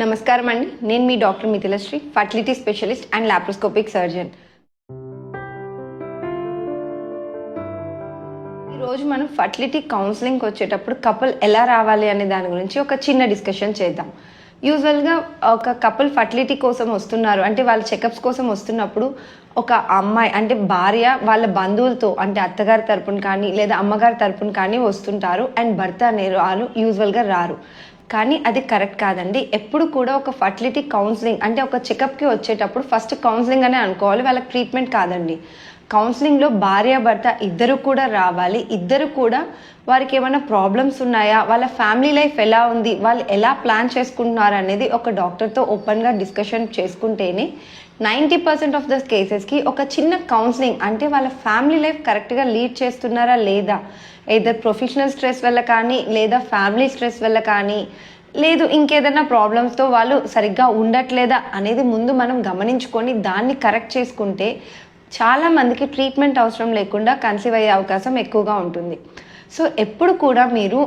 నమస్కారం అండి. నేను మీ doctor Mithilashri, fertility specialist and laparoscopic surgeon. ఈరోజు మనం ఫర్టిలిటీ కౌన్సిలింగ్కి వచ్చేటప్పుడు కపుల్ ఎలా రావాలి అనే దాని గురించి ఒక చిన్న డిస్కషన్ చేద్దాం. యూజువల్గా ఒక కపుల్ ఫర్టిలిటీ కోసం వస్తున్నారు అంటే వాళ్ళ చెకప్స్ కోసం వస్తున్నప్పుడు ఒక అమ్మాయి అంటే భార్య వాళ్ళ బంధువులతో అంటే అత్తగారి తరపున కానీ లేదా అమ్మగారి తరపున కానీ వస్తుంటారు అండ్ భర్త అనే వాళ్ళు యూజువల్గా రారు. కానీ అది కరెక్ట్ కాదండి. ఎప్పుడు కూడా ఒక ఫర్టిలిటీ కౌన్సిలింగ్ అంటే ఒక చెకప్కి వచ్చేటప్పుడు ఫస్ట్ కౌన్సిలింగ్ అనే అనుకోవాలి, వాళ్ళకి ట్రీట్మెంట్ కాదండి. కౌన్సిలింగ్లో భార్య భర్త ఇద్దరు కూడా రావాలి. ఇద్దరు కూడా వారికి ఏమైనా ప్రాబ్లమ్స్ ఉన్నాయా, వాళ్ళ ఫ్యామిలీ లైఫ్ ఎలా ఉంది, వాళ్ళు ఎలా ప్లాన్ చేసుకుంటున్నారు అనేది ఒక డాక్టర్తో ఓపెన్గా డిస్కషన్ చేసుకుంటేనే 90% ఆఫ్ ద కేసెస్కి ఒక చిన్న కౌన్సిలింగ్ అంటే వాళ్ళ ఫ్యామిలీ లైఫ్ కరెక్ట్గా లీడ్ చేస్తున్నారా లేదా, ఏదో ప్రొఫెషనల్ స్ట్రెస్ వల్ల కానీ లేదా ఫ్యామిలీ స్ట్రెస్ వల్ల కానీ లేదు ఇంకేదైనా ప్రాబ్లమ్స్తో వాళ్ళు సరిగ్గా ఉండట్లేదా అనేది ముందు మనం గమనించుకొని దాన్ని కరెక్ట్ చేసుకుంటే చాలామందికి ట్రీట్మెంట్ అవసరం లేకుండా కన్సీవ్ అయ్యే అవకాశం ఎక్కువగా ఉంటుంది. సో ఎప్పుడు కూడా మీరు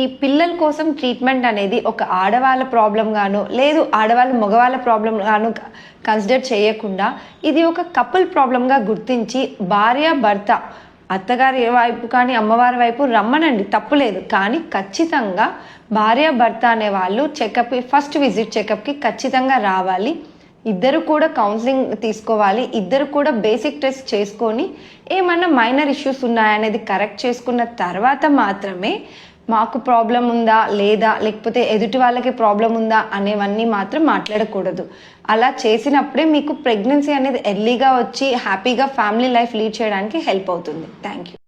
ఈ పిల్లల కోసం ట్రీట్మెంట్ అనేది ఒక ఆడవాళ్ళ ప్రాబ్లం గానో లేదు ఆడవాళ్ళ మగవాళ్ళ ప్రాబ్లం గానో కన్సిడర్ చేయకుండా ఇది ఒక కపుల్ ప్రాబ్లంగా గుర్తించి భార్య భర్త అత్తగారి వైపు కానీ అమ్మవారి వైపు రమ్మనండి, తప్పులేదు. కానీ ఖచ్చితంగా భార్య భర్త అనే వాళ్ళు చెకప్ ఫస్ట్ విజిట్ చెకప్కి ఖచ్చితంగా రావాలి. ఇద్దరు కూడా కౌన్సిలింగ్ తీసుకోవాలి. ఇద్దరు కూడా బేసిక్ టెస్ట్ చేసుకొని ఏమన్నా మైనర్ ఇష్యూస్ ఉన్నాయనేది కరెక్ట్ చేసుకున్న తర్వాత మాత్రమే మాకు ప్రాబ్లం ఉందా లేదా లేకపోతే ఎదుటి వాళ్ళకి ప్రాబ్లం ఉందా అనేవన్నీ మాత్రం మాట్లాడకూడదు. అలా చేసినప్పుడే మీకు ప్రెగ్నెన్సీ అనేది ఎర్లీగా వచ్చి హ్యాపీగా ఫ్యామిలీ లైఫ్ లీడ్ చేయడానికి హెల్ప్ అవుతుంది. Thank you.